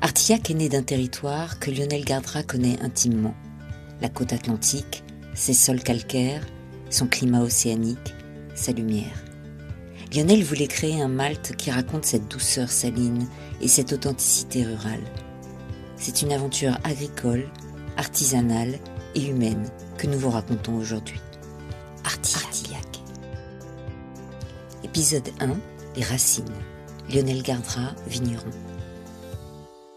Artillac est né d'un territoire que Lionel Gardra connaît intimement. La côte atlantique, ses sols calcaires, son climat océanique, sa lumière. Lionel voulait créer un malt qui raconte cette douceur saline et cette authenticité rurale. C'est une aventure agricole, artisanale et humaine que nous vous racontons aujourd'hui. Artillac. Épisode 1, les racines. Lionel Gardra, vigneron.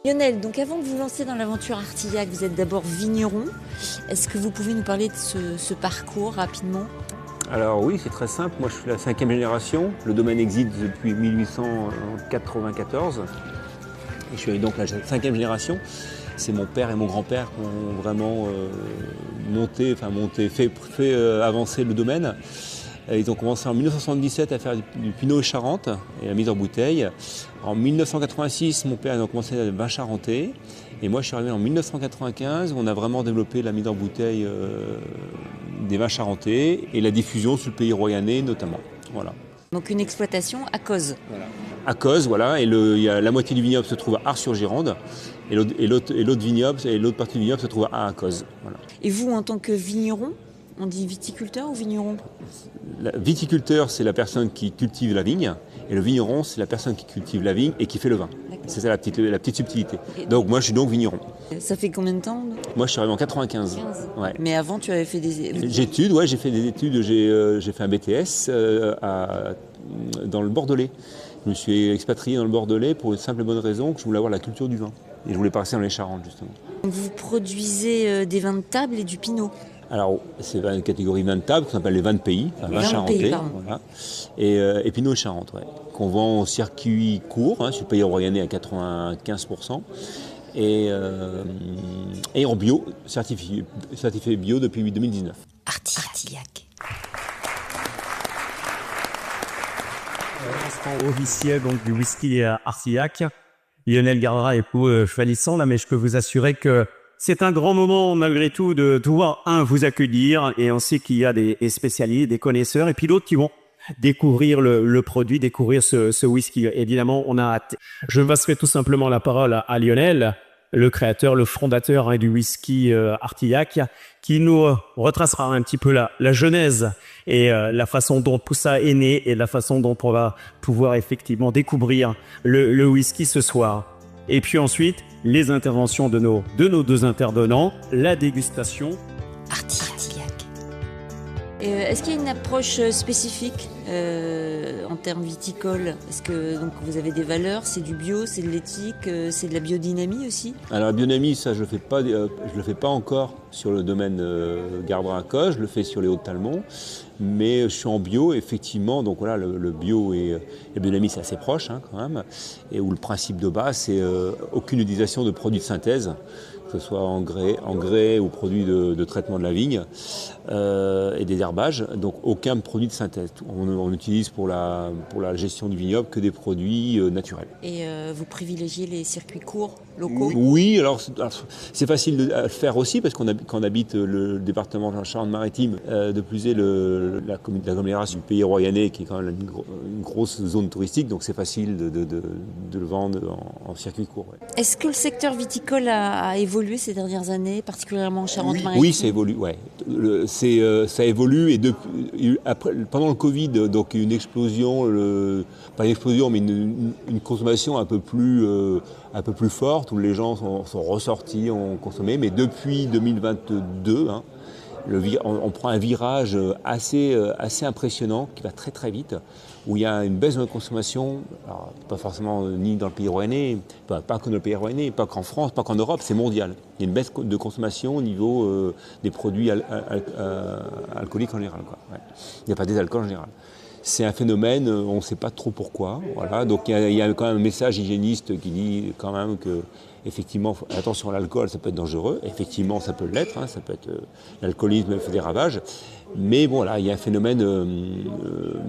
Lionel, donc avant de vous lancer dans l'aventure Artillac, vous êtes d'abord vigneron. Est-ce que vous pouvez nous parler de ce parcours rapidement ? Alors oui, c'est très simple. Moi, je suis la 5e génération. Le domaine existe depuis 1894. Et je suis donc la 5e génération. C'est mon père et mon grand-père qui ont vraiment fait avancer le domaine. Ils ont commencé en 1977 à faire du Pinot et Charente et la mise en bouteille. En 1986, mon père a commencé le vin charentais. Et moi, je suis arrivé en 1995 où on a vraiment développé la mise en bouteille des vins charentais et la diffusion sur le pays royannais notamment. Voilà. Donc une exploitation à Cozes. Voilà. À Cozes, voilà. Et la moitié du vignoble se trouve à Ars-sur-Gironde. Et l'autre partie du vignoble se trouve à Cozes. Voilà. Et vous, en tant que vigneron, on dit viticulteur ou vigneron ? Viticulteur, c'est la personne qui cultive la vigne. Et le vigneron, c'est la personne qui cultive la vigne et qui fait le vin. D'accord. C'est ça la petite subtilité. Donc moi, je suis donc vigneron. Ça fait combien de temps ? Moi, je suis arrivé en 95. Ouais. Mais avant, tu avais fait des... J'ai fait des études. J'ai fait un BTS dans le Bordelais. Je me suis expatrié dans le Bordelais pour une simple et bonne raison que je voulais avoir la culture du vin. Et je voulais passer dans les Charentes, justement. Vous produisez des vins de table et du pinot. Alors, c'est une catégorie vin de table qu'on appelle les vins de pays, vins charentais, voilà. Et Pinot et Charente, ouais, qu'on vend au circuit court, sur le pays royannais à 95%, et en bio, certifié bio depuis 2019. Artillac. L'instant officiel donc, du whisky Artillac. Lionel Gardra est choisissant là, mais je peux vous assurer que c'est un grand moment malgré tout de pouvoir, vous accueillir, et on sait qu'il y a des spécialistes, des connaisseurs, et puis d'autres qui vont découvrir le produit, découvrir ce whisky. Évidemment, on a hâte. Je passerai tout simplement la parole à Lionel, le créateur, le fondateur du whisky Artillac, qui nous retracera un petit peu la genèse et la façon dont tout ça est né et la façon dont on va pouvoir effectivement découvrir le whisky ce soir. Et puis ensuite, les interventions de nos deux intervenants, la dégustation. Artillac. Est-ce qu'il y a une approche spécifique en termes viticoles ? Est-ce que donc, vous avez des valeurs ? C'est du bio, c'est de l'éthique, c'est de la biodynamie aussi ? Alors la biodynamie, ça je le fais pas encore sur le domaine Gardra à Cozes, je le fais sur les Hauts-de-Talmont, mais je suis en bio effectivement, donc voilà, le bio et la biodynamie c'est assez proche quand même, et où le principe de base c'est aucune utilisation de produits de synthèse, que ce soit engrais ou produits de traitement de la vigne et des herbages, donc aucun produit de synthèse. On utilise pour la gestion du vignoble que des produits naturels. Et vous privilégiez les circuits courts, locaux ? Oui, alors c'est facile à faire aussi parce quand on habite le département de la Charente-Maritime, de plus est l'agglomération du pays royannais qui est quand même une grosse zone touristique, donc c'est facile de le vendre en circuit court. Ouais. Est-ce que le secteur viticole a évolué ces dernières années, particulièrement en Charente-Maritime ? Oui, ça évolue. Ouais. Ça évolue et pendant le Covid, donc une explosion, pas une explosion, mais une consommation un peu plus forte où les gens sont ressortis, ont consommé. Mais depuis 2022, on prend un virage assez impressionnant qui va très très vite, où il y a une baisse de la consommation, alors, pas forcément ni dans le pays royannais, pas que dans le pays royannais, pas qu'en France, pas qu'en Europe, c'est mondial. Il y a une baisse de consommation au niveau des produits alcooliques en général. Quoi. Ouais. Il n'y a pas des alcools en général. C'est un phénomène, on ne sait pas trop pourquoi. Voilà. Donc il y a quand même un message hygiéniste qui dit quand même que effectivement, attention à l'alcool, ça peut être dangereux. Effectivement, ça peut l'être. Ça peut être l'alcoolisme fait des ravages. Mais bon, là, il y a un phénomène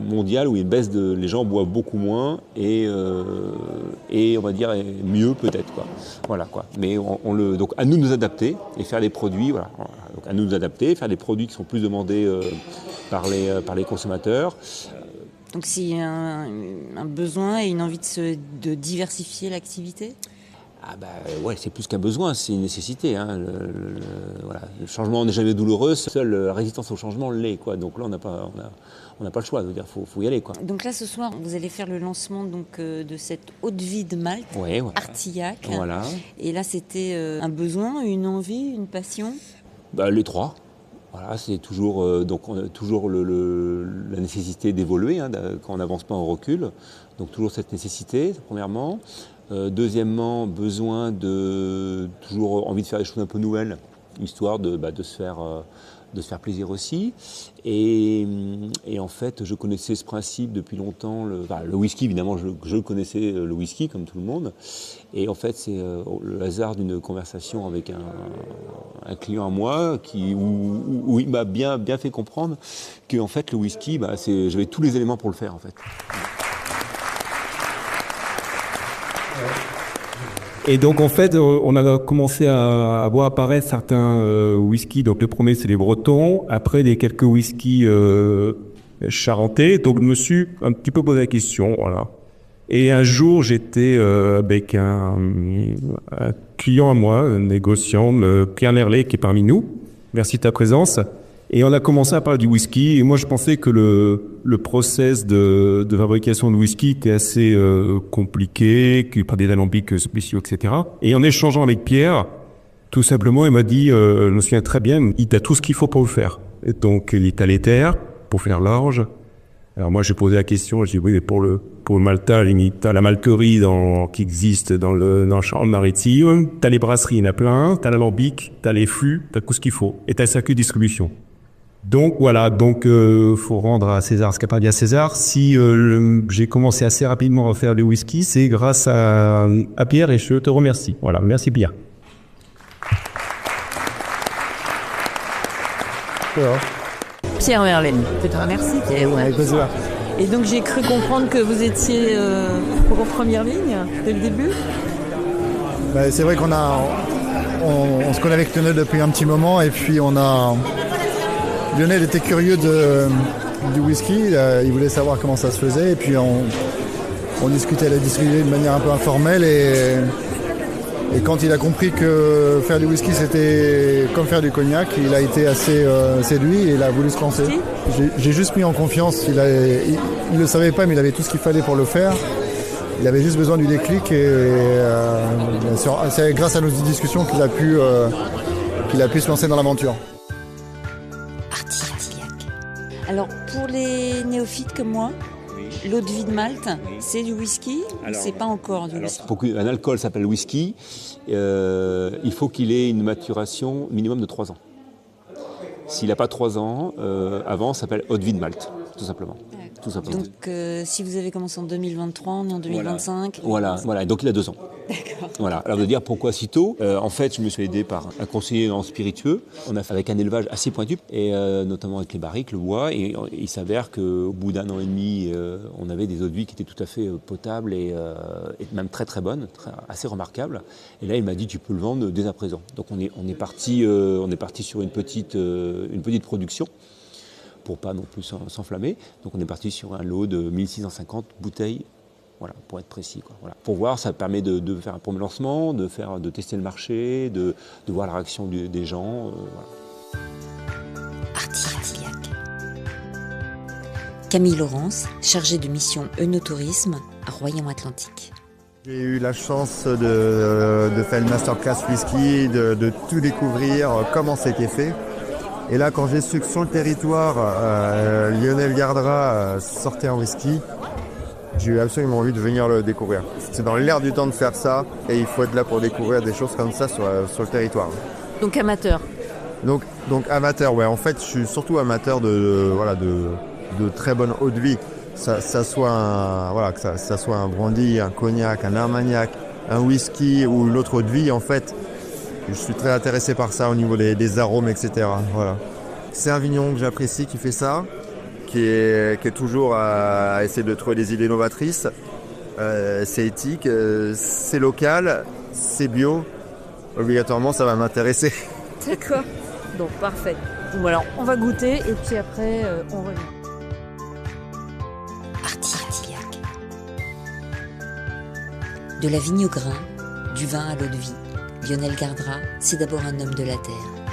mondial où il y a une baisse les gens boivent beaucoup moins et on va dire mieux peut-être quoi. Voilà quoi. Mais donc à nous de nous adapter et faire des produits. Voilà. Donc à nous de nous adapter, faire des produits qui sont plus demandés par les consommateurs. Donc s'il y a un besoin et une envie de diversifier l'activité ? Ah bah ouais, c'est plus qu'un besoin, c'est une nécessité. Hein. Voilà. Le changement n'est jamais douloureux, seule la résistance au changement l'est, quoi. Donc là, on n'a pas le choix, il faut y aller, quoi. Donc là, ce soir, vous allez faire le lancement de cette eau de vie de Malte, Ouais, voilà. Artillac. Voilà. Et là, c'était un besoin, une envie, une passion? Bah, les trois. Voilà, c'est toujours, donc on a toujours la nécessité d'évoluer, hein, quand on n'avance pas, on recule. Donc toujours cette nécessité, premièrement. Deuxièmement, besoin toujours envie de faire des choses un peu nouvelles, histoire de se faire plaisir aussi. Et en fait, je connaissais ce principe depuis longtemps. Le whisky, évidemment, je connaissais le whisky comme tout le monde. Et en fait, c'est le hasard d'une conversation avec un client à moi où il m'a bien fait comprendre que en fait, le whisky, j'avais tous les éléments pour le faire en fait. Et donc en fait, on a commencé à voir apparaître certains whiskies. Donc le premier, c'est les Bretons. Après, quelques whiskies charentais. Donc je me suis un petit peu posé la question, voilà. Et un jour, j'étais avec un client à moi, un négociant, Pierre Lerlet, qui est parmi nous. Merci de ta présence. Et on a commencé à parler du whisky. Et moi, je pensais que le process de fabrication de whisky était assez compliqué, qu'il par des alambics spéciaux, etc. Et en échangeant avec Pierre, tout simplement, il m'a dit, je me souviens très bien, il a tout ce qu'il faut pour le faire. Et donc, il est à l'éther pour faire l'orge. Alors moi, j'ai posé la question, j'ai dit, oui, mais pour le Malta, t'as la malterie qui existe dans le Charente-Maritime, t'as les brasseries, il y en a plein, t'as l'alambic, t'as les fûts, t'as tout ce qu'il faut. Et t'as le circuit de distribution. Donc voilà, faut rendre à César ce qu'appartient à César. Si j'ai commencé assez rapidement à faire le whisky, c'est grâce à Pierre et je te remercie. Voilà, merci Pierre. Pierre Verlaine, je te remercie. Et donc j'ai cru comprendre que vous étiez en première ligne dès le début. C'est vrai qu'on on se connaît avec Lionel depuis un petit moment et puis Lionel était curieux du whisky, il voulait savoir comment ça se faisait et puis on discutait la distribuer de manière un peu informelle et quand il a compris que faire du whisky c'était comme faire du cognac, il a été assez séduit et il a voulu se lancer. J'ai juste mis en confiance, il le savait pas mais il avait tout ce qu'il fallait pour le faire. Il avait juste besoin du déclic et c'est grâce à nos discussions qu'il a pu se lancer dans l'aventure. Alors, pour les néophytes comme moi, l'eau de vie de Malte, c'est du whisky ou c'est pas encore du whisky? Pour qu'un alcool s'appelle whisky, il faut qu'il ait une maturation minimum de 3 ans. S'il n'a pas 3 ans, avant, ça s'appelle eau de vie de Malte, tout simplement. Donc, si vous avez commencé en 2023, on est en 2025. Voilà. Donc il a 2 ans. D'accord. Voilà. Alors de dire pourquoi si tôt, en fait, je me suis aidé par un conseiller en spiritueux. On a fait avec un élevage assez pointu, et notamment avec les barriques, le bois. Et il s'avère qu'au bout d'1 an et demi, on avait des eaux de vie qui étaient tout à fait potables et même très très bonnes, assez remarquables. Et là, il m'a dit tu peux le vendre dès à présent. Donc on est parti sur une petite production, pour pas non plus s'enflammer. Donc on est parti sur un lot de 1650 bouteilles, voilà, pour être précis, quoi. Voilà. Pour voir, ça permet de faire un premier lancement, de tester le marché, de voir la réaction des gens. Voilà. Artillac. Camille Laurence, chargée de mission œnotourisme à Royan-Atlantique. J'ai eu la chance de faire une masterclass whisky, de tout découvrir, comment c'était fait. Et là, quand j'ai su que sur le territoire, Lionel Gardra sortait un whisky, j'ai eu absolument envie de venir le découvrir. C'est dans l'air du temps de faire ça, et il faut être là pour découvrir des choses comme ça sur le territoire. Donc amateur. Donc amateur, ouais. En fait, je suis surtout amateur de très bonne eau de vie. Ça soit un brandy, un cognac, un armagnac, un whisky ou une autre eau de vie, en fait. Je suis très intéressé par ça au niveau des arômes, etc. Voilà. C'est un vigneron que j'apprécie qui fait ça, qui est toujours à essayer de trouver des idées novatrices. C'est éthique, c'est local, c'est bio. Obligatoirement, ça va m'intéresser. D'accord. Donc parfait. Bon, alors on va goûter et puis après on revient. Artillac. De la vigne au grain, du Du vin à l'eau de vie, Lionel Gardra, c'est d'abord un homme de la terre.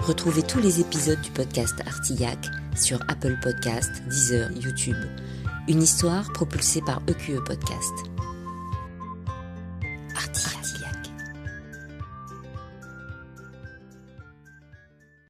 Retrouvez tous les épisodes du podcast Artillac sur Apple Podcast, Deezer, YouTube. Une histoire propulsée par EQE Podcast. Artillac.